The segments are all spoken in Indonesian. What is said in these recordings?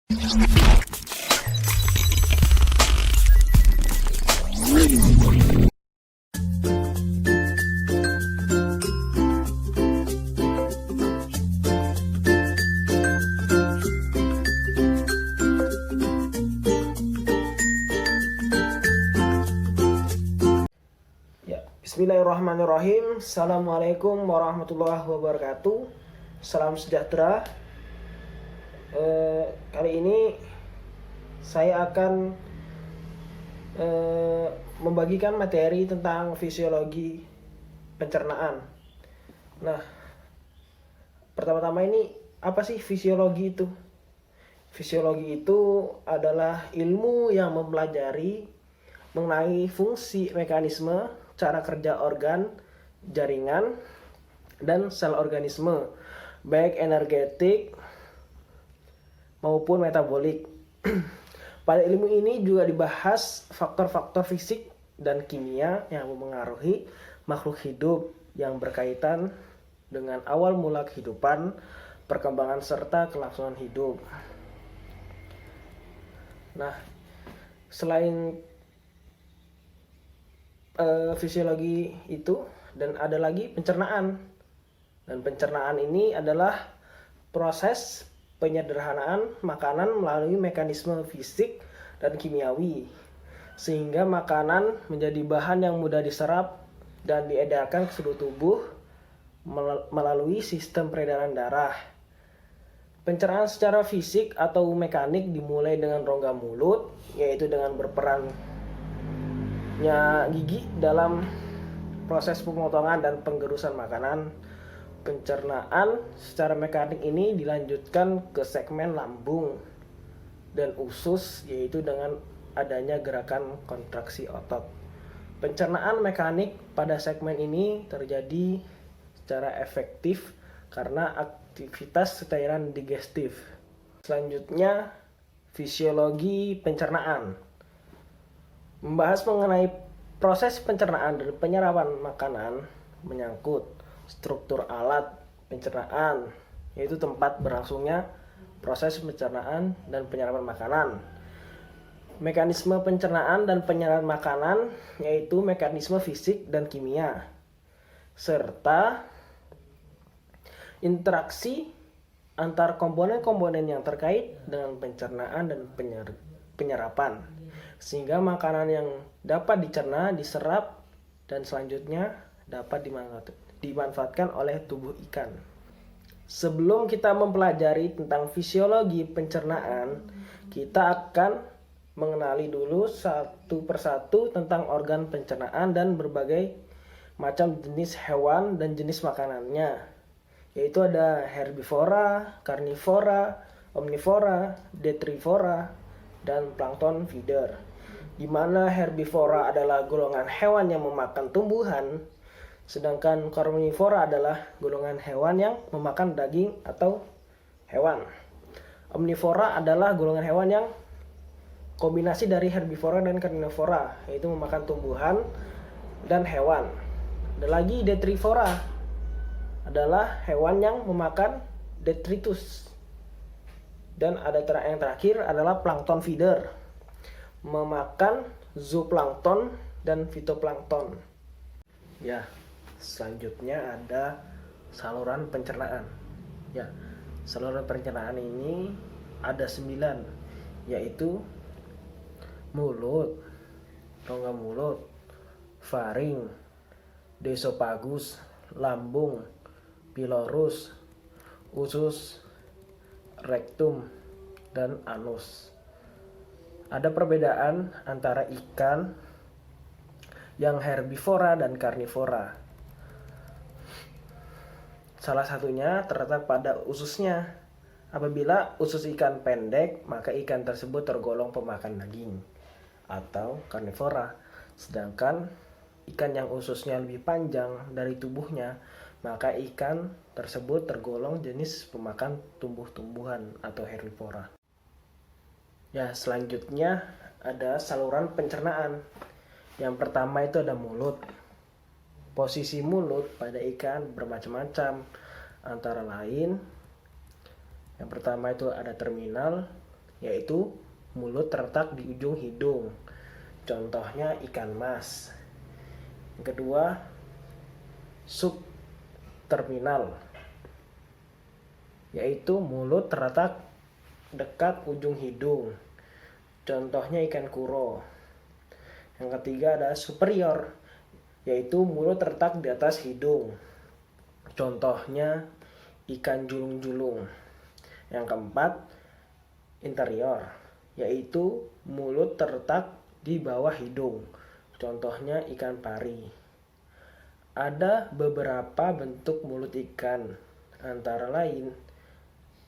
Bismillahirrahmanirrahim. Assalamualaikum warahmatullahi wabarakatuh. Salam sejahtera. Kali ini saya akan membagikan materi tentang fisiologi pencernaan. Nah, pertama-tama ini apa sih fisiologi itu? Fisiologi itu adalah ilmu yang mempelajari mengenai fungsi, mekanisme, cara kerja organ, jaringan, dan sel organisme, baik energetik maupun metabolik. Pada ilmu ini juga dibahas faktor-faktor fisik dan kimia yang memengaruhi makhluk hidup yang berkaitan dengan awal mula kehidupan, perkembangan, serta kelangsungan hidup. Nah, selain fisiologi itu dan ada lagi pencernaan. Dan pencernaan ini adalah proses penyederhanaan makanan melalui mekanisme fisik dan kimiawi sehingga makanan menjadi bahan yang mudah diserap dan diedarkan ke seluruh tubuh melalui sistem peredaran darah. Pencernaan secara fisik atau mekanik dimulai dengan rongga mulut, yaitu dengan berperan gigi dalam proses pemotongan dan penggerusan makanan. Pencernaan secara mekanik ini dilanjutkan ke segmen lambung dan usus, yaitu dengan adanya gerakan kontraksi otot. Pencernaan mekanik pada segmen ini terjadi secara efektif karena aktivitas cairan digestif. Selanjutnya, fisiologi pencernaan. Membahas mengenai proses pencernaan dan penyerapan makanan menyangkut struktur alat pencernaan, yaitu tempat berlangsungnya proses pencernaan dan penyerapan makanan. Mekanisme pencernaan dan penyerapan makanan, yaitu mekanisme fisik dan kimia, serta interaksi antar komponen-komponen yang terkait dengan pencernaan dan penyerapan, sehingga makanan yang dapat dicerna, diserap, dan selanjutnya dapat dimanfaatkan oleh tubuh ikan. Sebelum kita mempelajari tentang fisiologi pencernaan, kita akan mengenali dulu satu persatu tentang organ pencernaan dan berbagai macam jenis hewan dan jenis makanannya, yaitu ada herbivora, karnivora, omnivora, detrivora, dan plankton feeder. Di mana herbivora adalah golongan hewan yang memakan tumbuhan, sedangkan karnivora adalah golongan hewan yang memakan daging atau hewan. Omnivora adalah golongan hewan yang kombinasi dari herbivora dan karnivora, yaitu memakan tumbuhan dan hewan. Ada lagi detrivora, adalah hewan yang memakan detritus. Dan ada yang terakhir adalah plankton feeder, memakan zooplankton dan fitoplankton. Ya, selanjutnya ada saluran pencernaan. Ya, saluran pencernaan ini ada 9, yaitu mulut, rongga mulut, faring, desopagus, lambung, pilorus, usus, rektum, dan anus. Ada perbedaan antara ikan yang herbivora dan karnivora. Salah satunya terletak pada ususnya. Apabila usus ikan pendek, maka ikan tersebut tergolong pemakan daging atau karnivora. Sedangkan ikan yang ususnya lebih panjang dari tubuhnya, maka ikan tersebut tergolong jenis pemakan tumbuh-tumbuhan atau herbivora. Ya, selanjutnya ada saluran pencernaan. Yang pertama itu ada mulut. Posisi mulut pada ikan bermacam-macam, antara lain yang pertama itu ada terminal, yaitu mulut terletak di ujung hidung. Contohnya ikan mas. Yang kedua, subterminal, yaitu mulut terletak dekat ujung hidung. Contohnya ikan kuro. Yang ketiga ada superior, yaitu mulut terletak di atas hidung. Contohnya ikan julung-julung. Yang keempat, interior, yaitu mulut terletak di bawah hidung. Contohnya ikan pari. Ada beberapa bentuk mulut ikan, antara lain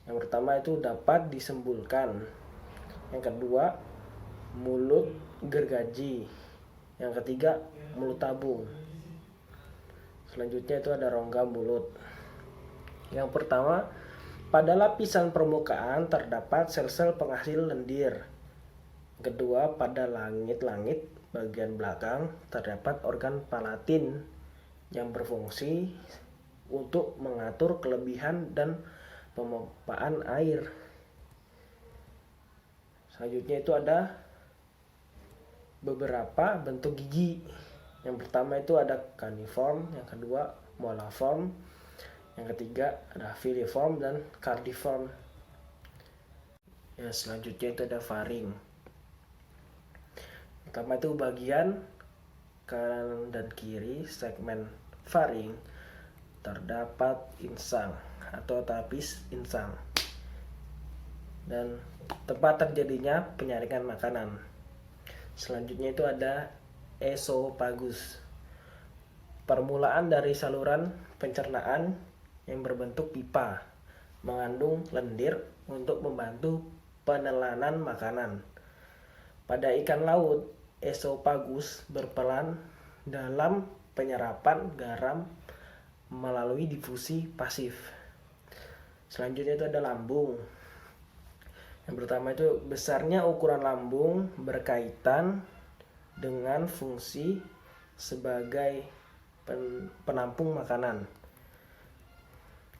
yang pertama itu dapat disembulkan. Yang kedua, mulut gergaji. Yang ketiga, mulut tabung. Selanjutnya itu ada rongga mulut. Yang pertama, pada lapisan permukaan terdapat sel-sel penghasil lendir. Kedua, pada langit-langit bagian belakang terdapat organ palatin yang berfungsi untuk mengatur kelebihan dan pemompaan air. Selanjutnya itu ada beberapa bentuk gigi. Yang pertama itu ada cuneiform, yang kedua moliform, yang ketiga ada filiform dan cardiform. Ya, selanjutnya itu ada faring. Pertama itu bagian kanan dan kiri segmen faring terdapat insang atau tapis insang dan tempat terjadinya penyaringan makanan. Selanjutnya itu ada esophagus, permulaan dari saluran pencernaan yang berbentuk pipa, mengandung lendir untuk membantu penelanan makanan. Pada ikan laut, esophagus berperan dalam penyerapan garam melalui difusi pasif. Selanjutnya itu ada lambung. Yang pertama itu besarnya ukuran lambung berkaitan dengan fungsi sebagai penampung makanan.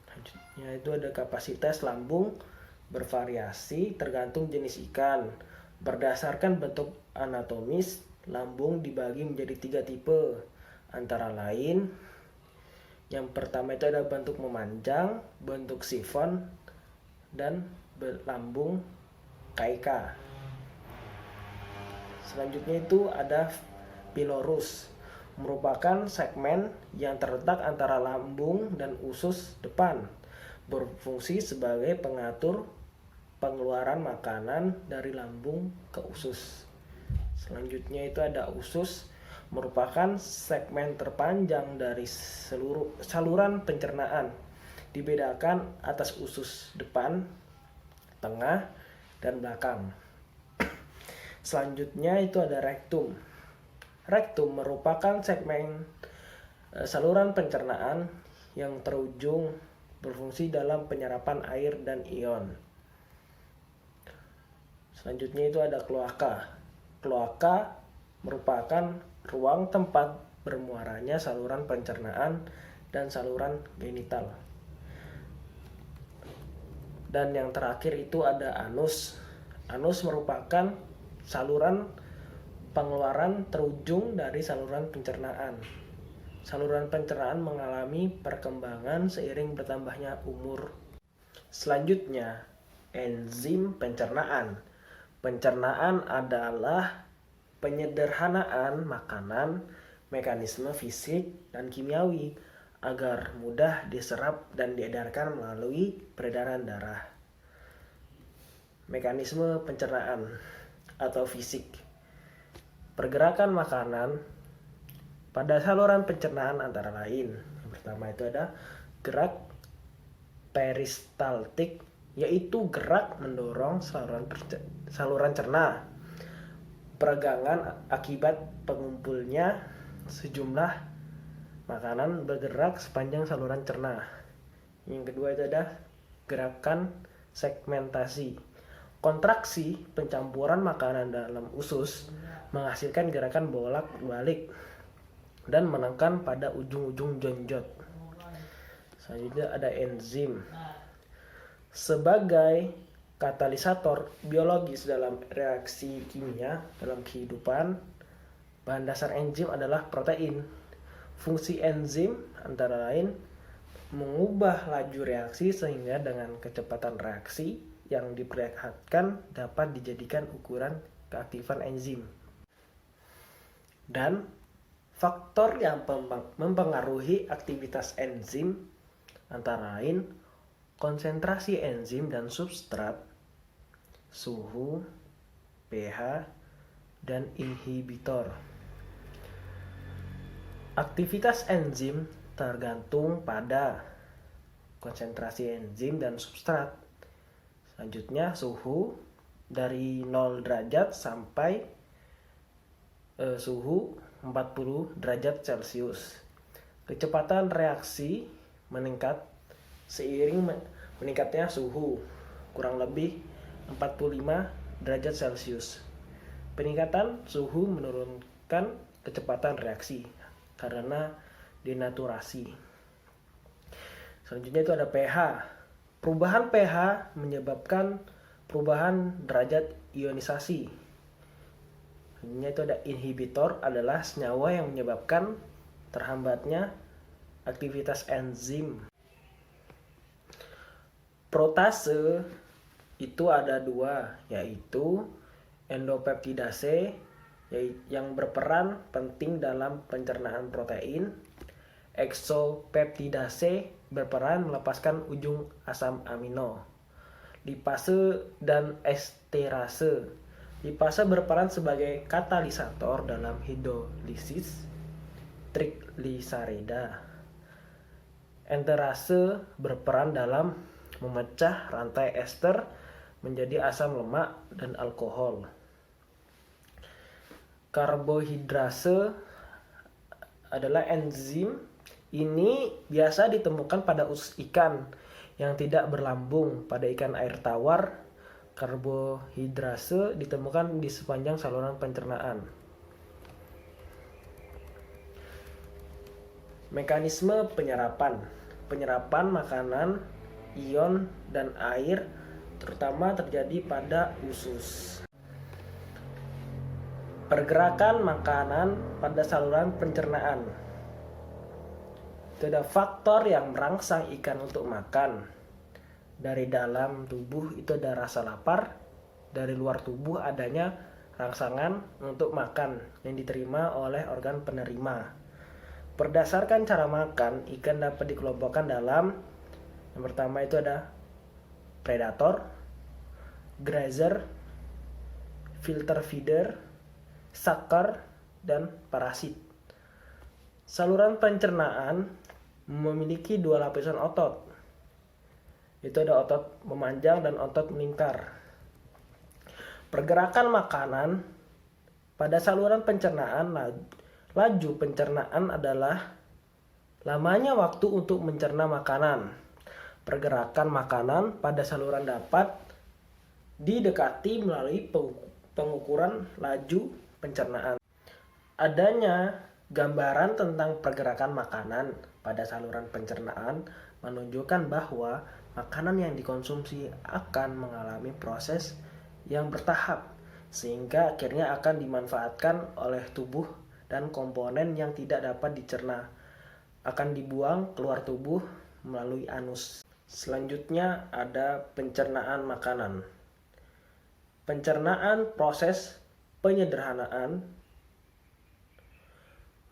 Selanjutnya itu ada kapasitas lambung bervariasi tergantung jenis ikan. Berdasarkan bentuk anatomis, lambung dibagi menjadi 3 tipe, antara lain yang pertama itu ada bentuk memanjang, bentuk sifon, dan lambung kaika. Selanjutnya itu ada pilorus, merupakan segmen yang terletak antara lambung dan usus depan, berfungsi sebagai pengatur pengeluaran makanan dari lambung ke usus. Selanjutnya itu ada usus, merupakan segmen terpanjang dari seluruh saluran pencernaan. Dibedakan atas usus depan, tengah, dan belakang. Selanjutnya itu ada rektum. Rektum merupakan segmen saluran pencernaan yang terujung berfungsi dalam penyerapan air dan ion. Selanjutnya itu ada kloaka. Kloaka merupakan ruang tempat bermuaranya saluran pencernaan dan saluran genital. Dan yang terakhir itu ada anus. Anus merupakan saluran pengeluaran terujung dari saluran pencernaan. Saluran pencernaan mengalami perkembangan seiring bertambahnya umur. Selanjutnya, enzim pencernaan. Pencernaan adalah penyederhanaan makanan, mekanisme fisik dan kimiawi agar mudah diserap dan diedarkan melalui peredaran darah. Mekanisme pencernaan atau fisik. Pergerakan makanan pada saluran pencernaan antara lain. Yang pertama itu ada gerak peristaltik, yaitu gerak mendorong saluran cerna. Peregangan akibat pengumpulnya sejumlah makanan bergerak sepanjang saluran cerna. Yang kedua itu ada gerakan segmentasi. Kontraksi pencampuran makanan dalam usus menghasilkan gerakan bolak-balik dan menekan pada ujung-ujung jonjot. Selanjutnya ada enzim. Sebagai katalisator biologis dalam reaksi kimia dalam kehidupan, bahan dasar enzim adalah protein. Fungsi enzim antara lain mengubah laju reaksi sehingga dengan kecepatan reaksi yang diperlihatkan dapat dijadikan ukuran keaktifan enzim. Dan faktor yang mempengaruhi aktivitas enzim antara lain konsentrasi enzim dan substrat, suhu, pH, dan inhibitor. Aktivitas enzim tergantung pada konsentrasi enzim dan substrat. Selanjutnya suhu dari 0 derajat sampai suhu 40 derajat Celcius. Kecepatan reaksi meningkat seiring meningkatnya suhu kurang lebih 45 derajat Celcius. Peningkatan suhu menurunkan kecepatan reaksi karena denaturasi. Selanjutnya itu ada pH. Perubahan pH menyebabkan perubahan derajat ionisasi. Selanjutnya itu ada inhibitor, adalah senyawa yang menyebabkan terhambatnya aktivitas enzim. Protase itu ada dua, yaitu endopeptidase yang berperan penting dalam pencernaan protein. Exopeptidase berperan melepaskan ujung asam amino. Lipase dan esterase. Lipase berperan sebagai katalisator dalam hidrolisis trigliserida. Enterase berperan dalam memecah rantai ester menjadi asam lemak dan alkohol. Karbohidrase adalah enzim. Ini biasa ditemukan pada usus ikan yang tidak berlambung. Pada ikan air tawar, karbohidrase ditemukan di sepanjang saluran pencernaan. Mekanisme penyerapan. Penyerapan makanan, ion, dan air terutama terjadi pada usus. Pergerakan makanan pada saluran pencernaan. Itu ada faktor yang merangsang ikan untuk makan. Dari dalam tubuh itu ada rasa lapar, dari luar tubuh adanya rangsangan untuk makan yang diterima oleh organ penerima. Berdasarkan cara makan, ikan dapat dikelompokkan dalam yang pertama itu ada predator, grazer, filter feeder, sucker, dan parasit. Saluran pencernaan memiliki dua lapisan otot. Itu ada otot memanjang dan otot melingkar. Pergerakan makanan pada saluran pencernaan, laju pencernaan adalah lamanya waktu untuk mencerna makanan. Pergerakan makanan pada saluran dapat didekati melalui pengukuran laju pencernaan. Adanya gambaran tentang pergerakan makanan pada saluran pencernaan menunjukkan bahwa makanan yang dikonsumsi akan mengalami proses yang bertahap sehingga akhirnya akan dimanfaatkan oleh tubuh dan komponen yang tidak dapat dicerna akan dibuang keluar tubuh melalui anus. Selanjutnya ada pencernaan makanan. Pencernaan proses penyederhanaan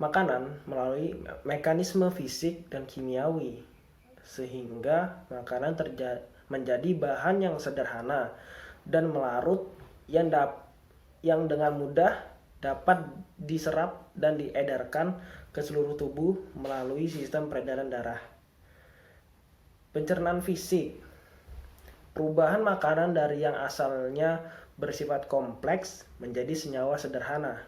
makanan melalui mekanisme fisik dan kimiawi sehingga makanan menjadi bahan yang sederhana dan melarut yang dengan mudah dapat diserap dan diedarkan ke seluruh tubuh melalui sistem peredaran darah. Pencernaan fisik. Perubahan makanan dari yang asalnya bersifat kompleks menjadi senyawa sederhana.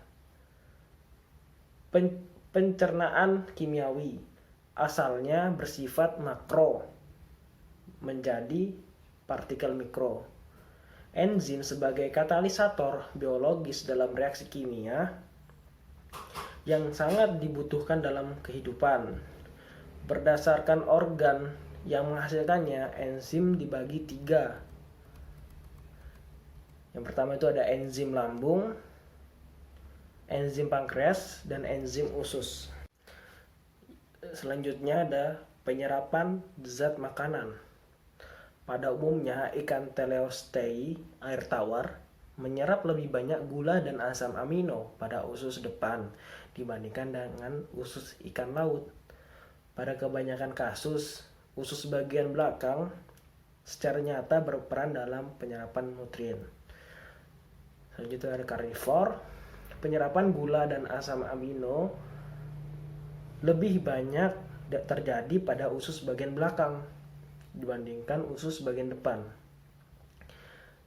Pencernaan kimiawi. Asalnya bersifat makro menjadi partikel mikro. Enzim sebagai katalisator biologis dalam reaksi kimia yang sangat dibutuhkan dalam kehidupan. Berdasarkan organ yang menghasilkannya, enzim dibagi 3. Yang pertama itu ada enzim lambung, enzim pankreas, dan enzim usus. Selanjutnya ada penyerapan zat makanan. Pada umumnya ikan teleostei air tawar menyerap lebih banyak gula dan asam amino pada usus depan dibandingkan dengan usus ikan laut. Pada kebanyakan kasus, usus bagian belakang secara nyata berperan dalam penyerapan nutrien. Selanjutnya ada karnivor. Penyerapan gula dan asam amino lebih banyak terjadi pada usus bagian belakang dibandingkan usus bagian depan.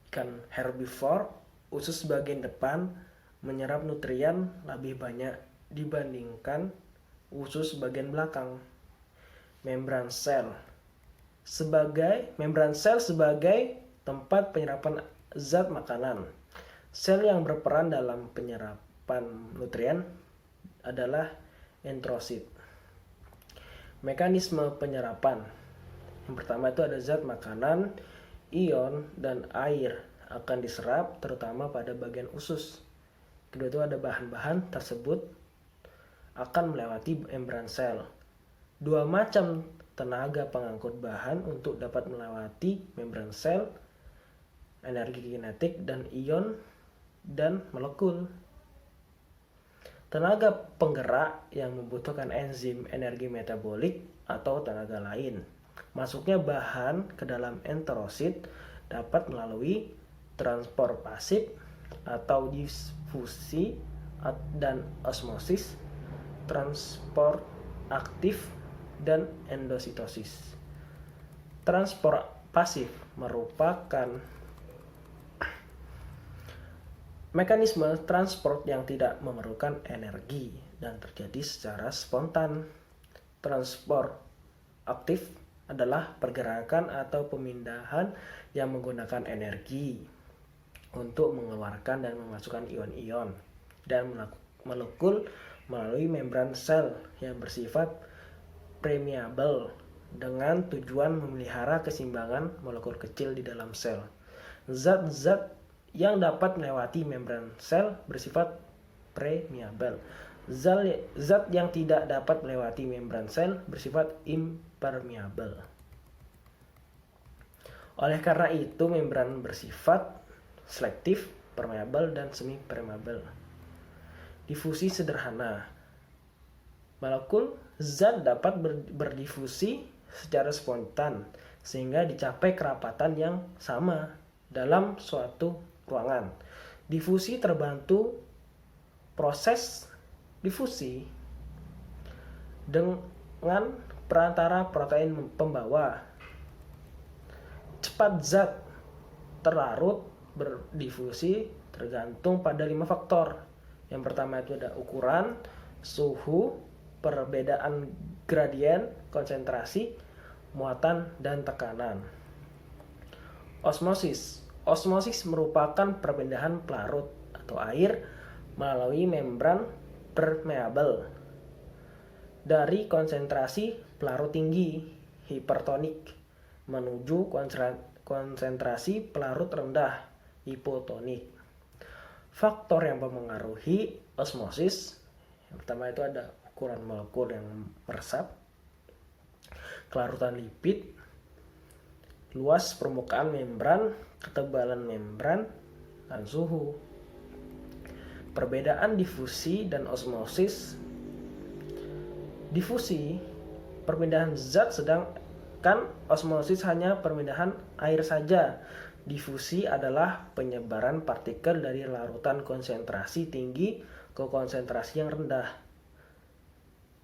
Ikan herbivore, usus bagian depan menyerap nutrien lebih banyak dibandingkan usus bagian belakang. Membran sel sebagai tempat penyerapan zat makanan. Sel yang berperan dalam penyerapan nutrien adalah enterosit. Mekanisme penyerapan. Yang pertama itu ada zat makanan, ion, dan air akan diserap terutama pada bagian usus. Kedua itu ada bahan-bahan tersebut akan melewati membran sel. Dua macam tenaga pengangkut bahan untuk dapat melewati membran sel, energi kinetik dan ion dan molekul. Tenaga penggerak yang membutuhkan enzim energi metabolik atau tenaga lain. Masuknya bahan ke dalam enterosit dapat melalui transport pasif atau difusi dan osmosis, transport aktif, dan endositosis. Transport pasif merupakan mekanisme transport yang tidak memerlukan energi dan terjadi secara spontan. Transport aktif adalah pergerakan atau pemindahan yang menggunakan energi untuk mengeluarkan dan memasukkan ion-ion dan molekul melalui membran sel yang bersifat permeabel dengan tujuan memelihara keseimbangan molekul kecil di dalam sel. Zat-zat yang dapat melewati membran sel bersifat permeabel. Zat yang tidak dapat melewati membran sel bersifat impermeabel. Oleh karena itu, membran bersifat selektif, permeabel, dan semi-permeabel. Difusi sederhana. Molekul zat dapat berdifusi secara spontan sehingga dicapai kerapatan yang sama dalam suatu ruangan. Difusi terbantu proses difusi dengan perantara protein pembawa. Cepat zat terlarut berdifusi tergantung pada 5 faktor. Yang pertama itu ada ukuran, suhu, perbedaan gradien, konsentrasi, muatan, dan tekanan. Osmosis. Osmosis merupakan perpindahan pelarut atau air melalui membran permeabel dari konsentrasi pelarut tinggi hipertonik menuju konsentrasi pelarut rendah hipotonik. Faktor yang mempengaruhi osmosis yang pertama itu ada ukuran molekul yang meresap, kelarutan lipid, luas permukaan membran, ketebalan membran, dan suhu. Perbedaan difusi dan osmosis. Difusi, perpindahan zat, sedangkan osmosis hanya perpindahan air saja. Difusi adalah penyebaran partikel dari larutan konsentrasi tinggi ke konsentrasi yang rendah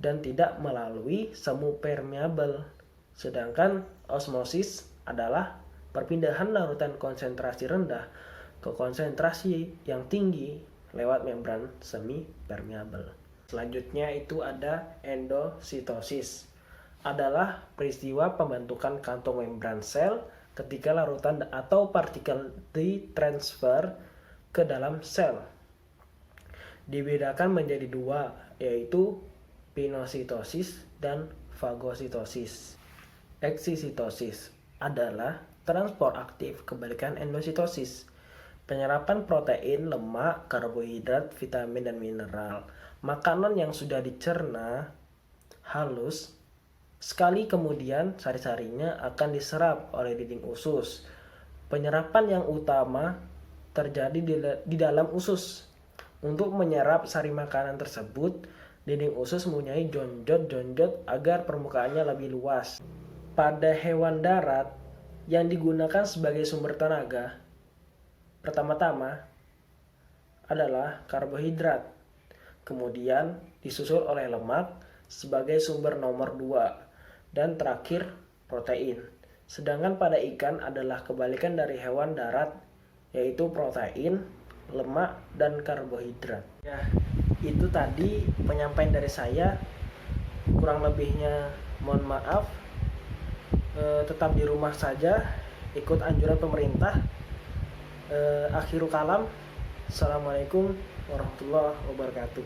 dan tidak melalui semu permeabel. Sedangkan osmosis adalah perpindahan larutan konsentrasi rendah ke konsentrasi yang tinggi lewat membran semi permeabel. Selanjutnya itu ada endositosis. Adalah peristiwa pembentukan kantong membran sel ketika larutan atau partikel ditransfer ke dalam sel. Dibedakan menjadi dua, yaitu pinositosis dan fagositosis. Eksisitosis adalah transport aktif, kebalikan endositosis. Penyerapan protein, lemak, karbohidrat, vitamin, dan mineral. Makanan yang sudah dicerna halus, sekali kemudian sari-sarinya akan diserap oleh dinding usus. Penyerapan yang utama terjadi di dalam usus. Untuk menyerap sari makanan tersebut, dinding usus mempunyai jonjot-jonjot agar permukaannya lebih luas. Pada hewan darat yang digunakan sebagai sumber tenaga, pertama-tama adalah karbohidrat, kemudian disusul oleh lemak sebagai sumber nomor 2, dan terakhir protein. Sedangkan pada ikan adalah kebalikan dari hewan darat, yaitu protein, lemak, dan karbohidrat. Ya, itu tadi penyampaian dari saya. Kurang lebihnya mohon maaf. Tetap di rumah saja, ikut anjuran pemerintah. Akhirul kalam. Assalamualaikum warahmatullahi wabarakatuh.